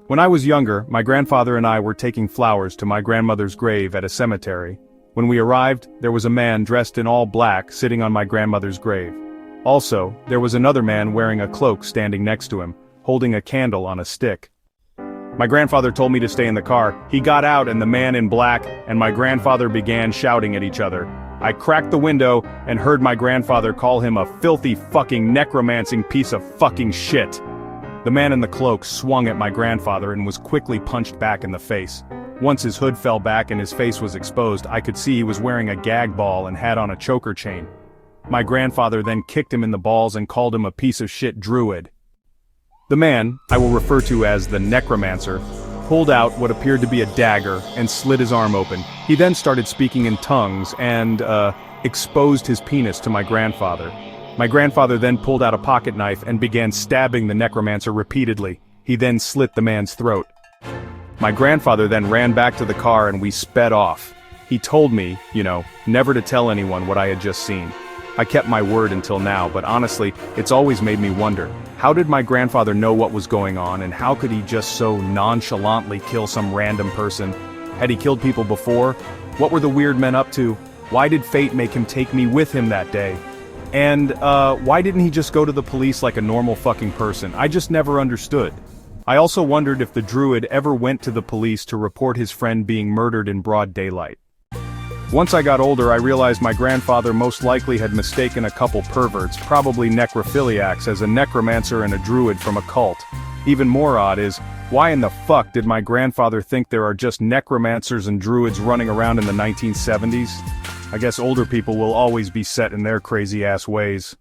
When I was younger, my grandfather and I were taking flowers to my grandmother's grave at a cemetery. When we arrived, there was a man dressed in all black sitting on my grandmother's grave. Also, there was another man wearing a cloak standing next to him, holding a candle on a stick. My grandfather told me to stay in the car. He got out and the man in black and my grandfather began shouting at each other. I cracked the window and heard my grandfather call him a filthy fucking necromancing piece of fucking shit. The man in the cloak swung at my grandfather and was quickly punched back in the face. Once his hood fell back and his face was exposed, I could see he was wearing a gag ball and had on a choker chain. My grandfather then kicked him in the balls and called him a piece of shit druid. The man, I will refer to as the necromancer, pulled out what appeared to be a dagger and slit his arm open. He then started speaking in tongues and, exposed his penis to my grandfather. My grandfather then pulled out a pocket knife and began stabbing the necromancer repeatedly. He then slit the man's throat. My grandfather then ran back to the car and we sped off. He told me, never to tell anyone what I had just seen. I kept my word until now, but honestly, it's always made me wonder, how did my grandfather know what was going on and how could he just so nonchalantly kill some random person? Had he killed people before? What were the weird men up to? Why did fate make him take me with him that day? And, why didn't he just go to the police like a normal fucking person? I just never understood. I also wondered if the druid ever went to the police to report his friend being murdered in broad daylight. Once I got older, I realized my grandfather most likely had mistaken a couple perverts, probably necrophiliacs, as a necromancer and a druid from a cult. Even more odd is, why in the fuck did my grandfather think there are just necromancers and druids running around in the 1970s? I guess older people will always be set in their crazy-ass ways.